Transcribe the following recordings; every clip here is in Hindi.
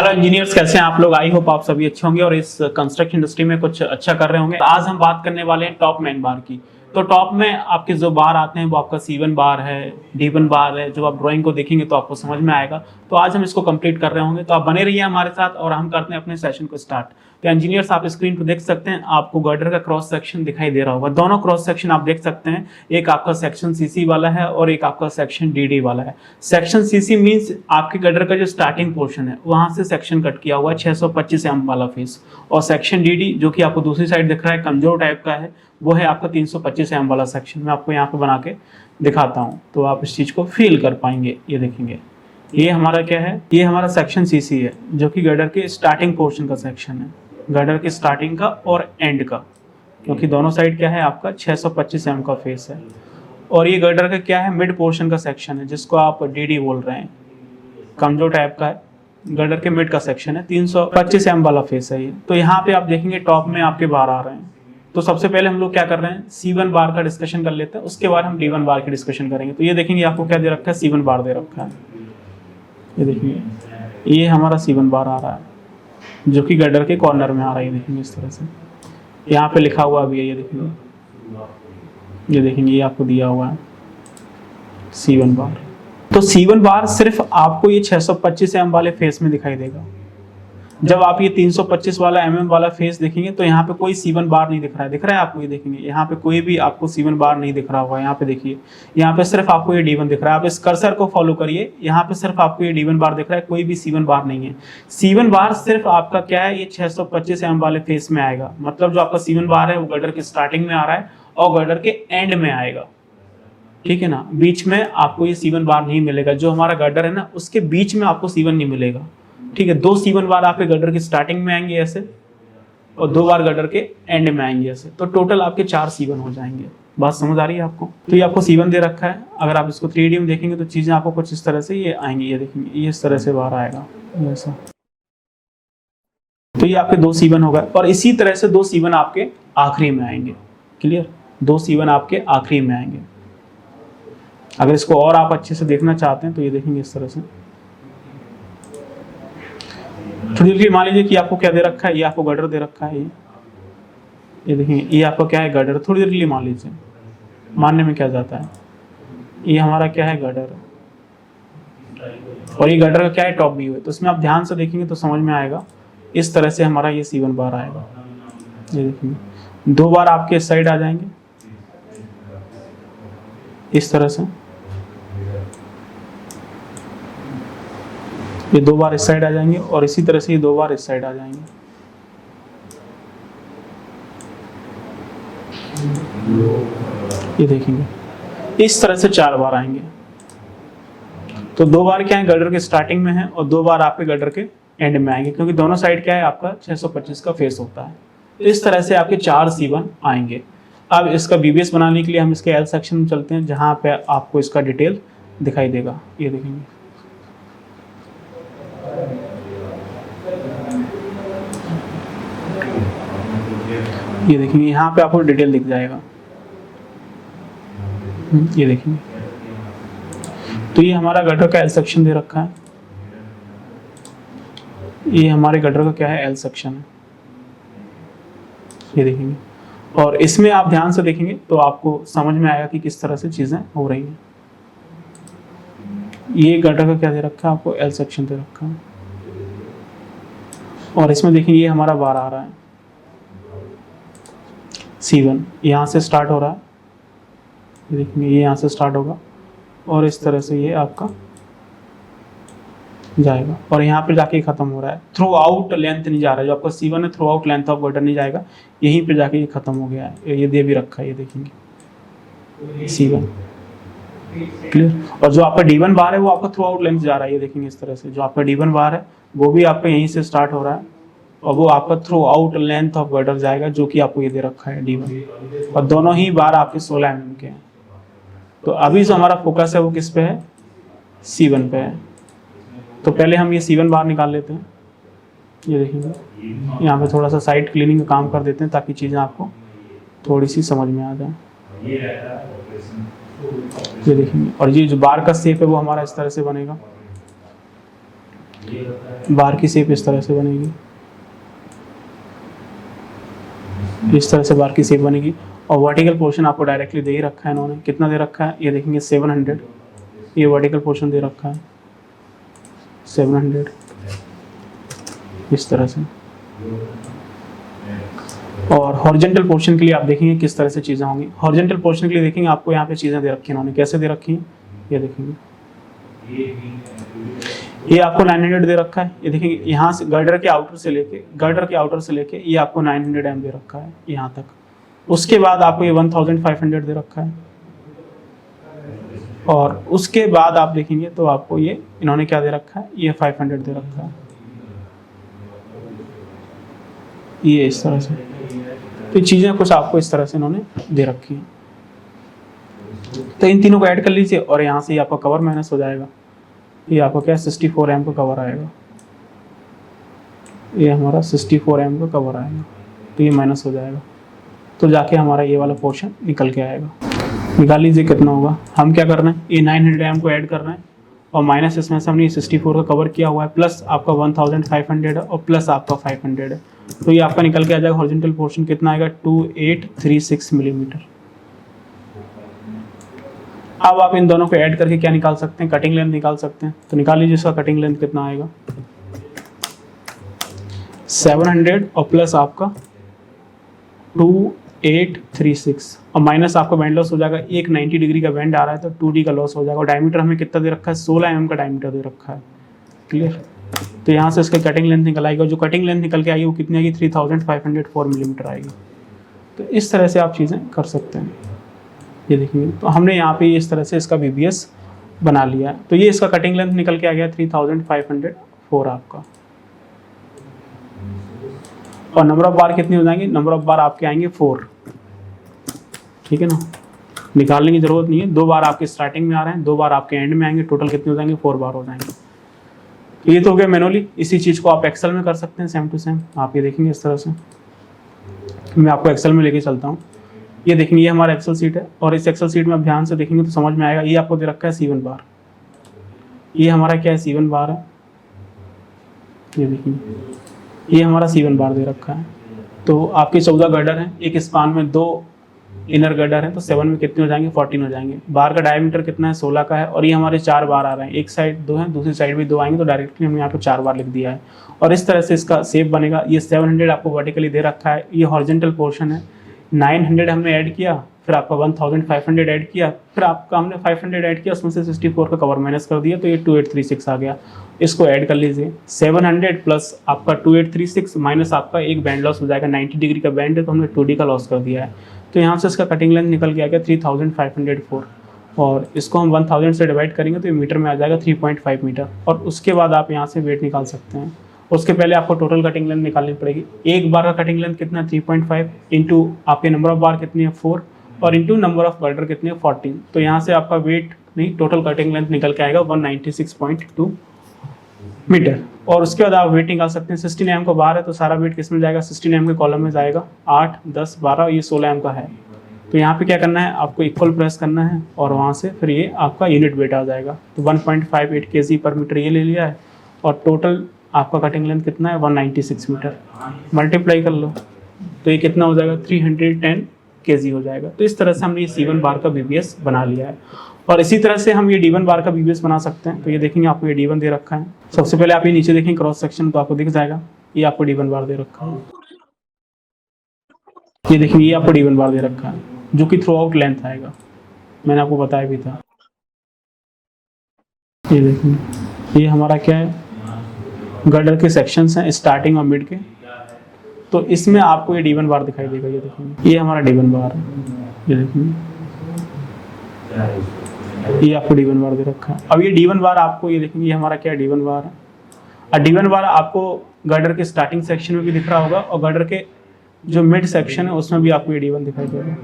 हेलो इंजीनियर्स, कैसे हैं आप लोग। आई होप आप सभी अच्छे होंगे और इस कंस्ट्रक्शन इंडस्ट्री में कुछ अच्छा कर रहे होंगे। आज हम बात करने वाले हैं टॉप मैन बार की। तो टॉप में आपके जो बार आते हैं वो आपका C1 बार है, D1 बार है। जब आप ड्राइंग को देखेंगे तो आपको समझ में आएगा। तो आज हम इसको कंप्लीट कर रहे होंगे, तो आप बने रहिए हमारे साथ और हम करते हैं अपने सेशन को स्टार्ट। तो इंजीनियर्स, आप स्क्रीन पर देख सकते हैं, आपको गर्डर का क्रॉस सेक्शन दिखाई दे रहा होगा। दोनों क्रॉस सेक्शन आप देख सकते हैं, एक आपका सेक्शन CC वाला है और एक आपका सेक्शन DD वाला है। सेक्शन CC मींस आपके गर्डर का जो स्टार्टिंग पोर्शन है वहां से सेक्शन कट किया हुआ है 625 mm वाला फेस, और सेक्शन DD जो कि आपको दूसरी साइड दिख रहा है कमजोर टाइप का है, वो है आपका 325 mm वाला सेक्शन। मैं आपको यहाँ पे बना के दिखाता हूँ तो आप इस चीज को फील कर पाएंगे। ये देखेंगे, ये हमारा क्या है, ये हमारा सेक्शन CC है जो कि गर्डर के स्टार्टिंग पोर्शन का सेक्शन है, गर्डर के स्टार्टिंग का और एंड का, क्योंकि दोनों साइड क्या है आपका 625 mm का फेस है। और ये गर्डर का क्या है, मिड पोर्शन का सेक्शन है जिसको आप DD बोल रहे हैं, कमजोर टाइप का है, गर्डर के मिड का सेक्शन है, 325 mm वाला फेस है ये। तो यहाँ पे आप देखेंगे टॉप में आपके बार आ रहे हैं। तो सबसे पहले हम लोग क्या कर रहे हैं, C1 बार का डिस्कशन कर लेते हैं, उसके बाद हम D1 बार की डिस्कशन करेंगे। तो ये देखेंगे आपको क्या दे रखा है, C1 बार दे रखा है। ये देखिए, ये हमारा C1 बार आ रहा है जो कि गर्डर के कॉर्नर में आ रहा है। ये देखेंगे इस तरह से, यहाँ पे लिखा हुआ भी है, ये देखेंगे, ये देखेंगे, ये आपको दिया हुआ है C1 बार। तो C1 बार सिर्फ आपको ये 625 mm वाले फेस में दिखाई देगा। जब आप ये 325 वाला mm वाला फेस देखेंगे तो यहाँ पे कोई C1 बार नहीं दिख रहा है। दिख रहा है आपको, ये देखेंगे यहाँ पे कोई भी आपको C1 बार नहीं दिख रहा होगा। यहाँ पे देखिए, यहाँ पे सिर्फ आपको ये D1 दिख रहा है। आप इस कर्सर को फॉलो करिए, यहाँ पे सिर्फ आपको ये D1 बार दिख रहा है, कोई भी C1 बार नहीं है। C1 बार सिर्फ आपका क्या है, ये 625 mm वाले फेस में आएगा। मतलब जो आपका C1 बार है वो गर्डर के स्टार्टिंग में आ रहा है और गर्डर के एंड में आएगा, ठीक है ना। बीच में आपको ये C1 बार नहीं मिलेगा। जो हमारा गर्डर है ना उसके बीच में आपको C1 नहीं मिलेगा, ठीक है। 2 C1 बार आपके गर्डर की स्टार्टिंग में आएंगे ऐसे, और 2 बार गर्डर के एंड में आएंगे ऐसे। तो टोटल आपके 4 C1 हो जाएंगे। बात समझ आ रही है आपको। तो ये आपको C1 दे रखा है। अगर आप इसको 3D में देखेंगे तो चीजें आपको कुछ इस तरह से ये आएंगी। ये देखेंगे, ये इस तरह से बाहर आएगा ऐसा। तो ये आपके 2 C1 हो गए, और इसी तरह से 2 C1 आपके आखिरी में आएंगे। क्लियर, 2 C1 आपके आखिरी में आएंगे। अगर इसको और आप अच्छे से देखना चाहते हैं तो ये देखेंगे इस तरह से। थोड़ी देर मान लीजिए कि आपको क्या दे रखा है, ये आपको गर्डर दे रखा है, ये देखेंगे, ये आपको क्या है, गर्डर। थोड़ी देर के लिए मान लीजिए, मानने में क्या जाता है, ये हमारा क्या है, गर्डर, और ये गर्डर का क्या है, टॉप व्यू है। तो इसमें आप ध्यान से देखेंगे तो समझ में आएगा। इस तरह से हमारा ये C1 बार आएगा। ये देखेंगे, 2 बार आपके इस साइड आ जाएंगे इस तरह से, ये 2 बार इस साइड आ जाएंगे, और इसी तरह से ये 2 बार इस साइड आ जाएंगे। ये देखेंगे, इस तरह से 4 बार आएंगे। तो 2 बार क्या है, गर्डर के स्टार्टिंग में है, और 2 बार आपके गर्डर के एंड में आएंगे, क्योंकि दोनों साइड क्या है आपका 625 का फेस होता है। तो इस तरह से आपके 4 C1 आएंगे। अब इसका BBS बनाने के लिए हम इसके L सेक्शन में चलते हैं, जहां पे आपको इसका डिटेल दिखाई देगा। ये देखेंगे, ये देखेंगे, यहाँ पे आपको डिटेल दिख जाएगा। ये देखेंगे, तो ये हमारा गटर का L सेक्शन दे रखा है। ये हमारे गटर का क्या है, L सेक्शन है। ये देखेंगे, और इसमें आप ध्यान से देखेंगे तो आपको समझ में आएगा कि किस तरह से चीजें हो रही हैं। ये गटर का क्या दे रखा है, आपको L सेक्शन दे रखा है, और इसमें देखेंगे ये हमारा बार आ रहा है C1, यहाँ से स्टार्ट हो रहा है। ये देखेंगे, ये यहाँ से स्टार्ट होगा और इस तरह से ये आपका जाएगा, और यहाँ पे जाके खत्म हो रहा है। थ्रू आउट लेंथ नहीं जा रहा है, जो आपका C1 है, through out length of girder नहीं जाएगा, यहीं पे जाके ये खत्म हो गया है। ये दे भी रखा है, ये देखेंगे C1, क्लियर। और जो आपका D1 बार है वो आपका थ्रू आउट लेंथ जा रहा है। ये देखेंगे इस तरह से, जो आपका D1 बार है वो भी आपका यहीं से स्टार्ट हो रहा है, और वो आपका through out length of girder जाएगा, जो कि आपको ये दे रखा है D1, और दोनों ही बार आपके 16 mm के हैं। तो अभी जो हमारा फोकस है वो किस पे है, C1 पे है। तो पहले हम ये C1 बार निकाल लेते हैं। ये देखेंगे, यहाँ पे थोड़ा सा साइड क्लीनिंग का काम कर देते हैं ताकि चीज़ें आपको थोड़ी सी समझ में आ जाए। ये देखेंगे, और ये जो बार का शेप है वो हमारा इस तरह से बनेगा। बार की शेप इस तरह से बनेगी, इस तरह से बार की शेप बनेगी। और वर्टिकल पोर्शन आपको डायरेक्टली दे ही रखा है इन्होंने, कितना दे रखा है ये देखेंगे 700, ये वर्टिकल पोर्शन दे रखा है 700 इस तरह से। और हॉरिजॉन्टल पोर्शन के लिए आप देखेंगे किस तरह से चीज़ें होंगी। हॉरिजॉन्टल पोर्शन के लिए देखेंगे आपको यहाँ पे चीज़ें दे रखी हैं इन्होंने, कैसे दे रखी हैं ये देखेंगे, ये आपको 900 दे रखा है। ये देखेंगे यहाँ से गर्डर के आउटर से लेके ये आपको 900 एम दे रखा है यहाँ तक। उसके बाद आपको ये 1500 दे रखा है, और उसके बाद आप देखेंगे तो आपको ये इन्होंने क्या दे रखा है, ये 500 दे रखा है, ये इस तरह से। तो चीज़ें कुछ आपको इस तरह से इन्होंने दे रखी हैं। तो इन तीनों को ऐड कर लीजिए और यहाँ से ये आपका कवर माइनस हो जाएगा। ये आपका क्या 64 एम का कवर आएगा, ये हमारा 64 एम का कवर आएगा, तो ये माइनस हो जाएगा, तो जाके हमारा ये वाला पोर्शन निकल के आएगा। निकाल लीजिए कितना होगा। हम क्या कर रहे हैं, ये 900 एम को ऐड कर रहे हैं और माइनस इसमें से हमने 64 का कवर किया हुआ है, प्लस आपका 1500 है और प्लस आपका 500 है, तो ये आपका निकल के आ जाएगा। हॉरिजॉन्टल पोर्शन कितना आएगा 2836 मिलीमीटर। अब आप इन दोनों को ऐड करके क्या निकाल सकते हैं, कटिंग लेंथ निकाल सकते हैं। तो निकाल लीजिए इसका कटिंग लेंथ कितना आएगा 700 और प्लस आपका 2836 और माइनस आपका बैंड लॉस हो जाएगा। एक 90 डिग्री का बैंड आ रहा है तो 2D का लॉस हो जाएगा। और डायमीटर हमें कितना दे रखा है 16 mm का डायमीटर दे रखा है, क्लियर। तो यहाँ से इसका कटिंग लेंथ निकल आएगी, और जो कटिंग लेंथ निकल के आएगी वो कितनी आएगी 3504 मिलीमीटर आएगी। तो इस तरह से आप चीज़ें कर सकते हैं। ये देखिए, तो हमने यहाँ पे इस तरह से इसका BBS बना लिया है। तो ये इसका कटिंग लेंथ निकल के आ गया 3504 आपका। और नंबर ऑफ बार कितनी हो जाएंगे, नंबर ऑफ बार आपके आएंगे 4, ठीक है ना। निकालने की जरूरत नहीं है, 2 बार आपके स्टार्टिंग में आ रहे हैं, 2 बार आपके एंड में आएंगे, टोटल कितने हो जाएंगे 4 बार हो जाएंगे। ये तो हो गया मैनुअली। इसी चीज़ को आप एक्सेल में कर सकते हैं सेम टू सेम। आप ये देखेंगे इस तरह से, मैं आपको एक्सेल में लेके चलता हूँ। ये देखेंगे ये हमारा एक्सेल सीट है, और इस एक्सेल सीट में आप ध्यान से देखेंगे तो समझ में आएगा। ये आपको दे रखा है C1 बार, ये हमारा क्या है C1 बार है। ये देखिए ये हमारा C1 बार दे रखा है। तो आपके 14 गर्डर हैं, एक स्पान में 2 इनर गर्डर है, तो 7 में कितने हो जाएंगे 14 हो जाएंगे। बार का डायमीटर कितना है 16 का है, और ये हमारे 4 बार आ रहे हैं। एक साइड 2 है, दूसरी साइड भी 2 आएंगे, तो डायरेक्टली हमने यहाँ पे 4 बार लिख दिया है। और इस तरह से इसका शेप बनेगा। ये 700 आपको वर्टिकली दे रखा है, ये हॉरिजॉन्टल पोर्शन है। 900 हमने ऐड किया, फिर आपका 1500 ऐड किया, फिर आपका हमने 500 ऐड किया, उसमें से 64 का कवर माइनस कर दिया, तो ये 2836 आ गया। इसको ऐड कर लीजिए, 700 प्लस आपका 2836 माइनस आपका एक बैंड लॉस हो जाएगा। 90 डिग्री का बैंड है तो हमने 2D का लॉस कर दिया है। तो यहाँ से इसका कटिंग लेंथ निकल के आ गया 3504, और इसको हम 1000 से डिवाइड करेंगे तो ये मीटर में आ जाएगा 3.5 मीटर। और उसके बाद आप यहाँ से वेट निकाल सकते हैं। उसके पहले आपको टोटल कटिंग लेंथ निकालनी पड़ेगी। एक बार का कटिंग लेंथ कितना 3.5 इंटू आपके नंबर ऑफ बार कितनी है 4, और इंटू नंबर ऑफ गर्डर कितनी है 14। तो यहाँ से आपका वेट नहीं, टोटल कटिंग लेंथ निकल के आएगा 196.2 मीटर। और उसके बाद आप वेट निकाल सकते हैं। 16 mm का बार है तो सारा वेट किस में जाएगा 16 mm के कॉलम में जाएगा। 8, 10, 12, ये 16 mm का है। तो यहाँ पे क्या करना है, आपको इक्वल प्रेस करना है, और वहाँ से फिर ये आपका यूनिट वेट आ जाएगा। तो 1.58 kg पर मीटर ये ले लिया है, और टोटल आपका कटिंग लेंथ कितना है 196 मीटर। मल्टीप्लाई कर लो तो ये कितना हो जाएगा 310 kg हो जाएगा। तो इस तरह से हमने ये C1 बार का BBS बना लिया है। और इसी तरह से हम ये D1 बार का BBS बना सकते हैं। तो ये देखेंगे आपको ये D1 दे रखा है। सबसे पहले आप ये नीचे देखेंगे क्रॉस सेक्शन, तो आपको दिख जाएगा ये आपको D1 बार दे रखा है। ये देखिए ये आपको D1 बार दे रखा है, जो कि थ्रू आउट लेंथ आएगा, मैंने आपको बताया भी था। ये देखिए ये हमारा क्या है, गर्डर के सेक्शंस हैं स्टार्टिंग और मिड के। तो इसमें आपको ये D1 बार दिखाई देगा। ये देखिए ये हमारा D1 बार है। ये देखिए ये आपको D1 बार दे रखा है। अब ये D1 बार आपको ये देखेंगे ये हमारा क्या D1 बार है। और D1 बार आपको गर्डर के स्टार्टिंग सेक्शन में भी दिख रहा होगा, और गर्डर के जो मिड सेक्शन है उसमें भी आपको ये D1 दिखाई देगा।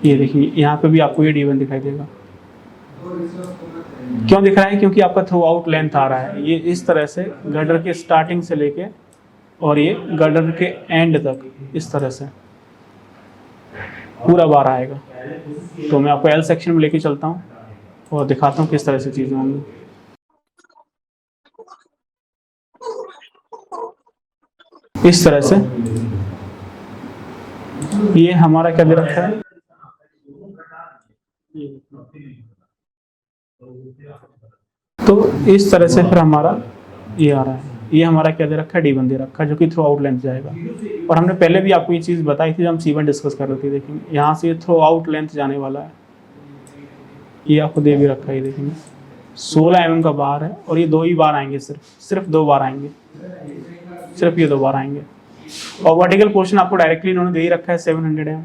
ये देखिए यहाँ पे भी आपको ये D1 दिखाई देगा। क्यों दिख रहा है, क्योंकि आपका थ्रू आउट लेंथ आ रहा है। ये इस तरह से गर्डर के स्टार्टिंग से लेके और ये गर्डर के एंड तक इस तरह से पूरा बार आएगा। तो मैं आपको L सेक्शन में लेके चलता हूँ और दिखाता हूँ किस तरह से चीज़ें होंगी। इस तरह से ये हमारा क्या दे रखा है, तो इस तरह से फिर हमारा ये आ रहा है, ये हमारा क्या दे रखा है, D1 दे रखा है, जो कि थ्रू आउट लेंथ जाएगा। और हमने पहले भी आपको ये चीज़ बताई थी जब हम C1 डिस्कस कर रहे थे। देखेंगे यहाँ से ये थ्रू आउट लेंथ जाने वाला है, ये आपको दे भी रखा है। देखेंगे 16 mm का बार है और ये 2 ही बार आएंगे, सिर्फ 2 बार आएंगे, सिर्फ ये 2 बार आएंगे। और वर्टिकल पोर्शन आपको डायरेक्टली इन्होंने दे ही रखा है 700 mm।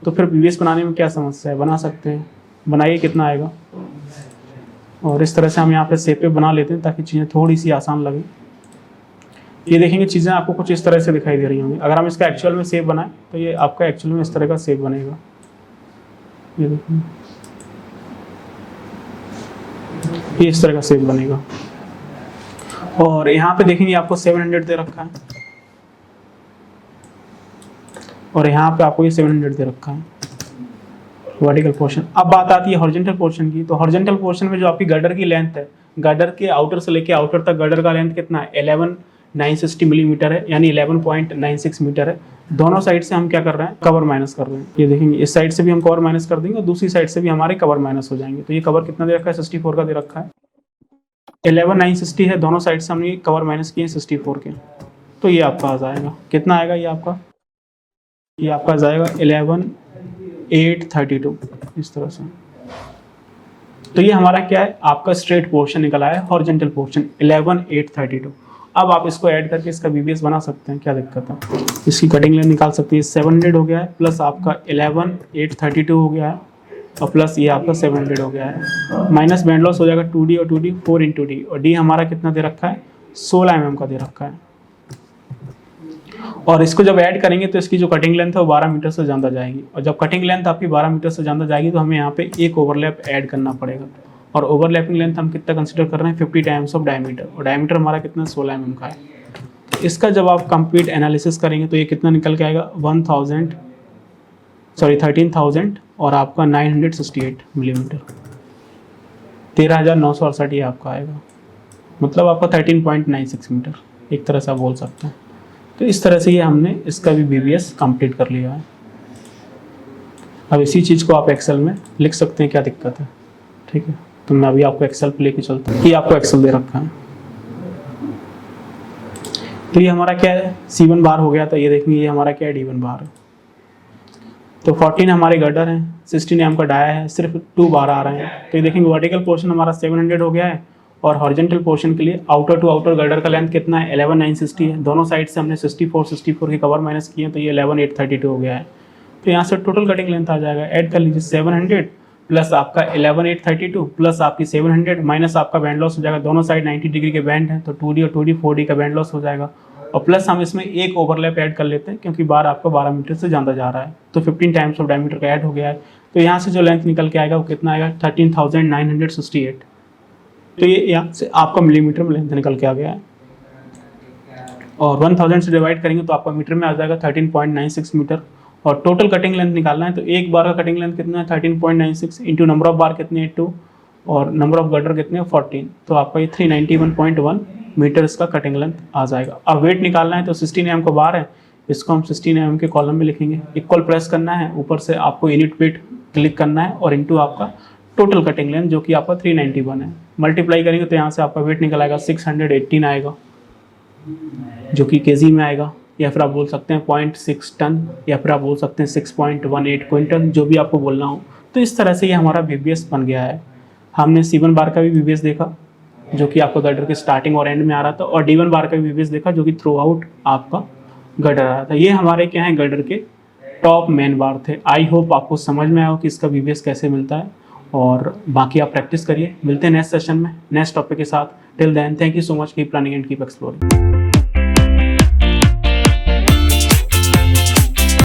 तो फिर PVS बनाने में क्या समस्या है, बना सकते हैं। बनाइए कितना आएगा, और इस तरह से हम यहाँ पे शेप पे बना लेते हैं ताकि चीज़ें थोड़ी सी आसान लगे। ये देखेंगे चीज़ें आपको कुछ इस तरह से दिखाई दे रही होंगी। अगर हम इसका एक्चुअल में शेप बनाएं तो ये आपका एक्चुअल में इस तरह का शेप बनेगा। ये देखेंगे, ये इस तरह का शेप बनेगा। और यहाँ पे देखेंगे आपको 700 दे रखा है, और यहाँ पे आपको ये 700 दे रखा है वर्टिकल पोर्शन। अब बात आती है हॉरिजॉन्टल पोर्शन की। तो हॉरिजॉन्टल पोर्शन में जो आपकी गर्डर की लेंथ है, गर्डर के आउटर से लेके आउटर तक गर्डर का लेंथ कितना है, 11960 मिलीमीटर है, यानी 11.96 मीटर है। दोनों साइड से हम क्या कर रहे हैं, कवर माइनस कर रहे हैं। ये देखेंगे इस साइड से भी हम कवर माइनस कर देंगे और दूसरी साइड से भी हमारे कवर माइनस हो जाएंगे। तो ये कवर कितना दे रखा है, 64 का दे रखा है। 11960 है, दोनों साइड से हमने कवर माइनस किए 64 के। तो ये आपका आ जाएगा, कितना आएगा ये आपका आ जाएगा 11832 इस तरह से। तो ये हमारा क्या है, आपका स्ट्रेट पोर्शन निकल आया है, हॉरिजॉन्टल पोर्शन 11832। अब आप इसको ऐड करके इसका VBS बना सकते हैं, क्या दिक्कत है। इसकी कटिंग लेंथ निकाल सकते हैं, 700 हो गया है, प्लस आपका 11832 हो गया है, और प्लस ये आपका 700 हो गया है। माइनस बैंड लॉस हो जाएगा 2D और 2D 4 इंटू D, और D हमारा कितना दे रखा है, 16 mm का दे रखा है। और इसको जब ऐड करेंगे तो इसकी जो कटिंग लेंथ है वो 12 मीटर से ज़्यादा जाएगी। और जब कटिंग लेंथ आपकी 12 मीटर से ज़्यादा जाएगी तो हमें यहाँ पे एक ओवरलैप ऐड करना पड़ेगा। और ओवरलैपिंग लेंथ हम कितना कंसीडर कर रहे हैं, 50 टाइम्स ऑफ डायमीटर, और डायमीटर हमारा कितना 16 mm का है। इसका जब आप कंप्लीट एनालिसिस करेंगे तो ये कितना निकल के आएगा, 13,000 और आपका 968 मिलीमीटर, 13,968 ये आपका आएगा, मतलब आपका 13.96 मीटर एक तरह से आप बोल सकते हैं। तो इस तरह से ये हमने इसका भी VBS कंप्लीट कर लिया है। अब इसी चीज़ को आप एक्सेल में लिख सकते हैं, क्या दिक्कत है, ठीक है। तो मैं अभी आपको एक्सेल पे लेके चलता हूँ। ये आपको एक्सेल दे रखा है। तो ये हमारा क्या है, C1 बार हो गया था। ये देखेंगे ये हमारा क्या है, D1 बार है। तो 14 हमारे गर्डर हैं, 16 mm का डाया है, सिर्फ 2 बार आ रहे हैं। तो ये देखेंगे वर्टिकल पोर्शन हमारा 700 हो गया है, और हॉरिजॉन्टल पोर्शन के लिए आउटर टू आउटर गर्डर का लेंथ कितना है, 11960 है। दोनों साइड से हमने 64 के कवर माइनस किए, तो ये 11832 हो गया है। तो यहाँ से टोटल कटिंग लेंथ आ जाएगा, ऐड कर लीजिए 700 प्लस आपका 11832 प्लस आपकी 700 माइनस आपका बैंड लॉस हो जाएगा। दोनों साइड 90 डिग्री के बैंड है, तो 2D और 2D 4D का बैंड लॉस हो जाएगा। और प्लस हम इसमें एक ओवरलैप ऐड कर लेते हैं, क्योंकि बार आपका 12 मीटर से ज़्यादा जा रहा है, तो 15 टाइम्स ऑफ डायमीटर का ऐड हो गया है। तो यहाँ से जो लेंथ निकल के आएगा वो कितना आएगा, 13,968। तो ये यहाँ से आपका मिलीमीटर में लेंथ निकल के आ गया है, और 1000 से डिवाइड करेंगे तो आपका मीटर में आ जाएगा 13.96 मीटर। और टोटल कटिंग लेंथ निकालना है तो एक बार का कटिंग लेंथ कितना है, 13.96 इंटू नंबर ऑफ बार कितने हैं 2, और नंबर ऑफ गर्डर कितने हैं 14। तो आपका ये 391.1 मीटर इसका कटिंग लेंथ आ जाएगा। अब वेट निकालना है तो 16 mm का बार है, इसको हम 16 mm के कॉलम में लिखेंगे। इक्वल प्रेस करना है, ऊपर से आपको यूनिट वेट क्लिक करना है, और इंटू आपका टोटल कटिंग लेंथ जो कि आपका 391 है, मल्टीप्लाई करेंगे तो यहाँ से आपका वेट निकल आएगा 618 आएगा, जो कि केजी में आएगा, या फिर आप बोल सकते हैं 0.6 टन, या फिर आप बोल सकते हैं 6.18 क्विंटल, जो भी आपको बोलना हो। तो इस तरह से ये हमारा VBS बन गया है। हमने C1 बार का भी VBS देखा, जो कि आपका गर्डर के स्टार्टिंग और एंड में आ रहा था, और D1 बार का भी VBS देखा, जो कि थ्रू आउट आपका गर्डर आ रहा था। ये हमारे क्या है, गर्डर के टॉप मेन बार थे। आई होप आपको समझ में आया हो कि इसका VBS कैसे मिलता है, और बाकी आप प्रैक्टिस करिए। मिलते हैं नेक्स्ट सेशन में नेक्स्ट टॉपिक के साथ। Till then, thank you so much, keep planning and keep exploring.